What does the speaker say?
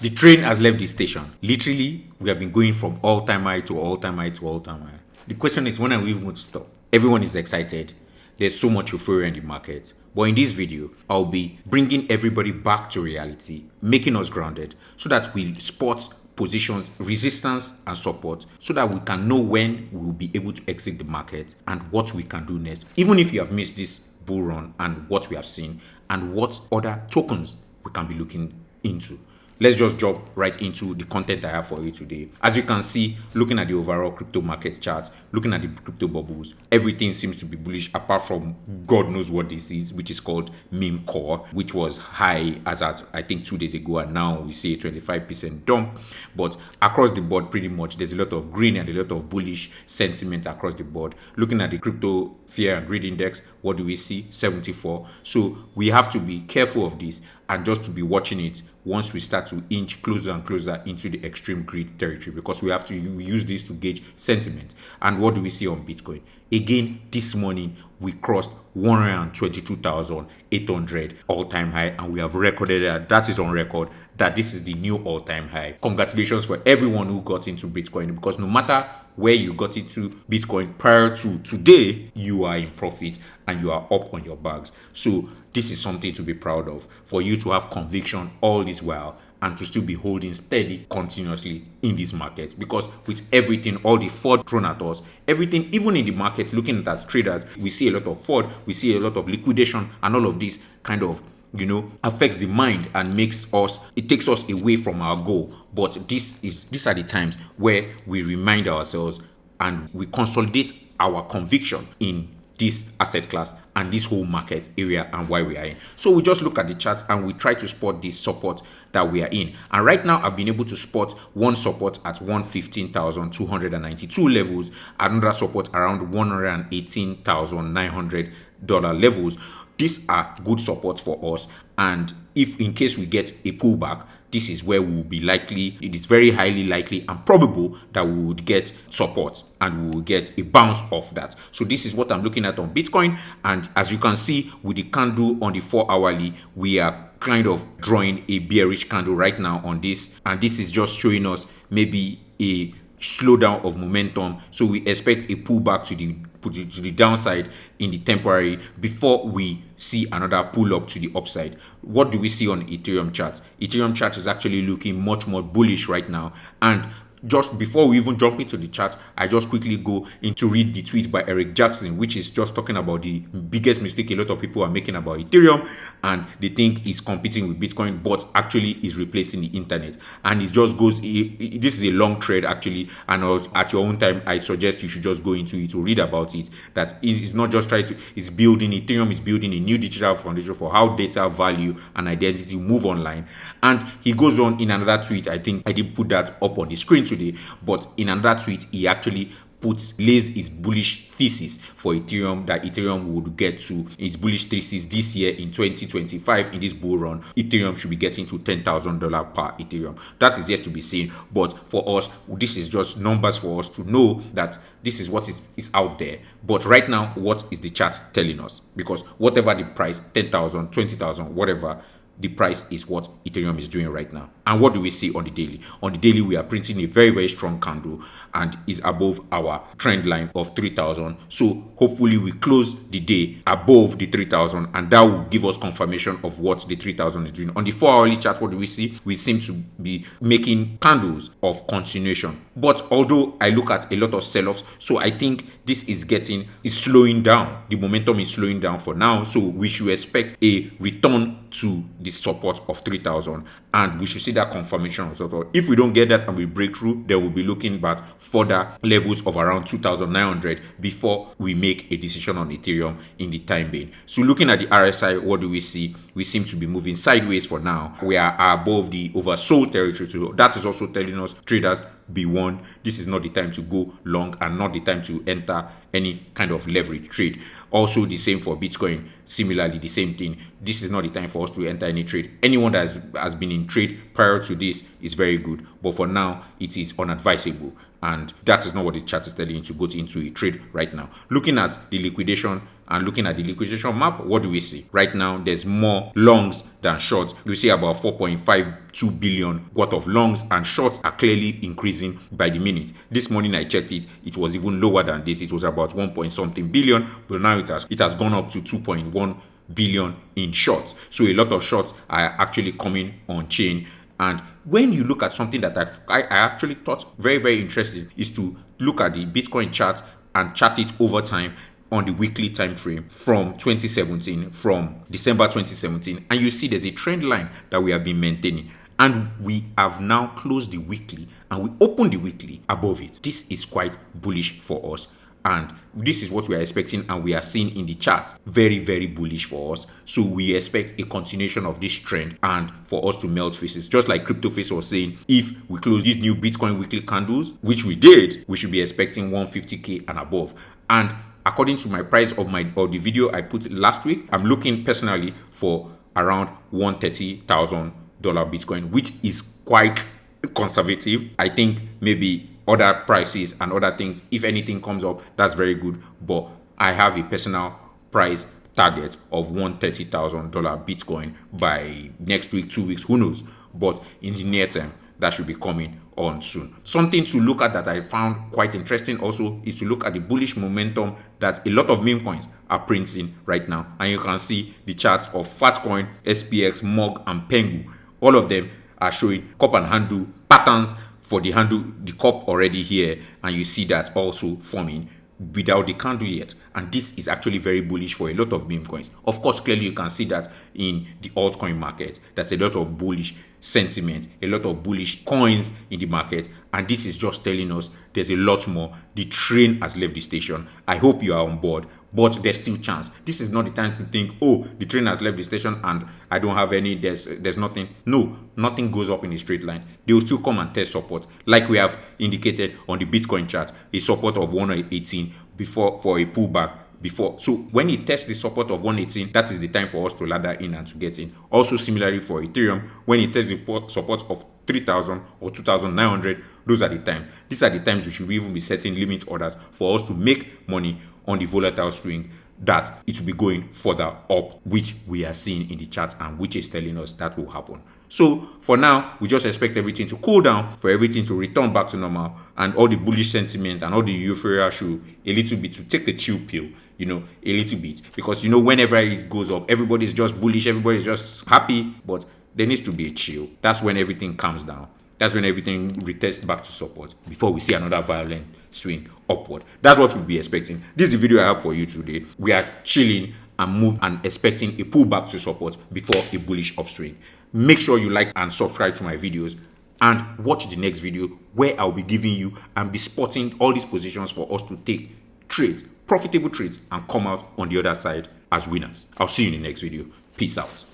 The train has left the station. Literally, we have been going from all-time high to all-time high to all-time high. The question is, when are we even going to stop? Everyone is excited. There's so much euphoria in the market. But in this video, I'll be bringing everybody back to reality, making us grounded, so that we spot positions, resistance, and support, so that we can know when we will be able to exit the market and what we can do next. Even if you have missed this bull run and what we have seen and what other tokens we can be looking into. Let's just jump right into the content I have for you today. As you can see, looking at the overall crypto market chart, looking at the crypto bubbles, everything seems to be bullish apart from God knows what this is, which is called meme core, which was high as at I think 2 days ago, and now we see a 25% dump. But across the board, pretty much there's a lot of green and a lot of bullish sentiment across the board. Looking at the crypto fear and greed index, what do we see? 74. So we have to be careful of this and just to be watching it once we start to inch closer and closer into the extreme greed territory, because we have to use this to gauge sentiment. And what do we see on Bitcoin? Again, this morning we crossed 122,800 all-time high, and we have recorded that is on record that this is the new all-time high. Congratulations for everyone who got into Bitcoin, because no matter where you got into Bitcoin prior to today, you are in profit and you are up on your bags. So this is something to be proud of, for you to have conviction all this while and to still be holding steady continuously in this market. Because with everything, all the fraud thrown at us, everything, even in the market, looking at as traders, we see a lot of fraud, we see a lot of liquidation, and all of this kind of affects the mind and it takes us away from our goal. But these are the times where we remind ourselves and we consolidate our conviction in this asset class and this whole market area and why we are in. So we just look at the charts and we try to spot the support that we are in. And right now I've been able to spot one support at 115,292 levels, another support around $118,900 levels. These are good support for us, and if in case we get a pullback, this is where we will be likely, it is very highly likely and probable that we would get support and we will get a bounce off that. So this is what I'm looking at on Bitcoin, and as you can see with the candle on the 4-hourly, we are kind of drawing a bearish candle right now on this, and this is just showing us maybe a slowdown of momentum. So we expect a pullback to the downside in the temporary before we see another pull up to the upside. What do we see on Ethereum chart? Ethereum chart is actually looking much more bullish right now. And just before we even jump into the chart, I just quickly go in to read the tweet by Eric Jackson, which is just talking about the biggest mistake a lot of people are making about Ethereum, and they think it's competing with Bitcoin, but actually is replacing the internet. And it just goes, this is a long thread actually, and at your own time, I suggest you should just go into it to read about it, that it's not just it's building, Ethereum is building a new digital foundation for how data, value, and identity move online. And he goes on in another tweet, I think I did put that up on the screen today, but in another tweet he actually lays his bullish thesis for Ethereum, that Ethereum would get to its bullish thesis this year in 2025. In this bull run, Ethereum should be getting to $10,000 per Ethereum. That is yet to be seen, but for us, this is just numbers for us to know that this is what is out there. But right now, what is the chart telling us? Because whatever the price, 10,000, 20,000, whatever, the price is what Ethereum is doing right now. And what do we see on the daily? On the daily, we are printing a very, very strong candle and is above our trend line of 3,000. So hopefully we close the day above the 3,000, and that will give us confirmation of what the 3,000 is doing. On the 4-hourly chart, what do we see? We seem to be making candles of continuation. But although I look at a lot of sell-offs, so I think this is slowing down. The momentum is slowing down for now. So we should expect a return to the support of 3,000, and we should see that confirmation of support. If we don't get that and we break through, then we'll be looking at further levels of around 2,900 before we make a decision on Ethereum in the time being. So looking at the RSI, what do we see? We seem to be moving sideways for now. We are above the oversold territory. So that is also telling us, traders, be warned, this is not the time to go long and not the time to enter any kind of leverage trade. Also the same for Bitcoin, similarly the same thing. This is not the time for us to enter any trade. Anyone that has been in trade prior to this is very good, but for now it is unadvisable. and that is not what the chart is telling you to go into a trade right now. Looking at the liquidation and looking at the liquidation map, what do we see? Right now, there's more longs than shorts. We see about 4.52 billion worth of longs, and shorts are clearly increasing by the minute. This morning I checked it, it was even lower than this. It was about 1 point something billion, but now it has gone up to 2.1 billion in shorts. So a lot of shorts are actually coming on chain. And when you look at something that I actually thought very, very interesting is to look at the Bitcoin chart and chart it over time on the weekly time frame from 2017, from December 2017, and you see there's a trend line that we have been maintaining, and we have now closed the weekly and we opened the weekly above it. This is quite bullish for us, and this is what we are expecting, and we are seeing in the chart very, very bullish for us. So we expect a continuation of this trend and for us to melt faces, just like CryptoFace was saying. If we close these new Bitcoin weekly candles, which we did, we should be expecting 150k and above. And according to my price of the video I put last week, I'm looking personally for around $130,000 Bitcoin, which is quite conservative. I think maybe other prices and other things, if anything comes up, that's very good. But I have a personal price target of $130,000 Bitcoin by next week, 2 weeks, who knows? But in the near term, that should be coming on soon. Something to look at that I found quite interesting also is to look at the bullish momentum that a lot of meme coins are printing right now. And you can see the charts of Fatcoin, SPX, MOG, and Pengu. All of them are showing cup and handle patterns for the handle, the cup already here, and you see that also forming without the candle yet. And this is actually very bullish for a lot of meme coins. Of course, clearly you can see that in the altcoin market. That's a lot of bullish sentiment, a lot of bullish coins in the market, and this is just telling us there's a lot more. The train has left the station. I hope you are on board, but there's still chance. This is not the time to think, oh, the train has left the station and I don't have any, there's nothing. No, nothing goes up in a straight line. They will still come and test support, like we have indicated on the Bitcoin chart, a support of 118 before for a pullback before. So when it tests the support of 118, that is the time for us to ladder in and to get in. Also similarly for Ethereum, when it tests the support of 3,000 or 2,900, those are the time. These are the times we should even be setting limit orders for us to make money on the volatile swing, that it will be going further up, which we are seeing in the chart and which is telling us that will happen. So for now, we just expect everything to cool down, for everything to return back to normal, and all the bullish sentiment and all the euphoria should a little bit to take the chill pill, a little bit. Because, whenever it goes up, everybody's just bullish, everybody's just happy, but there needs to be a chill. That's when everything calms down. That's when everything retests back to support before we see another violent swing upward. That's what we'll be expecting. This is the video I have for you today. We are chilling and expecting a pullback to support before a bullish upswing. Make sure you like and subscribe to my videos and watch the next video where I'll be giving you and be spotting all these positions for us to take trades, profitable trades, and come out on the other side as winners. I'll see you in the next video. Peace out.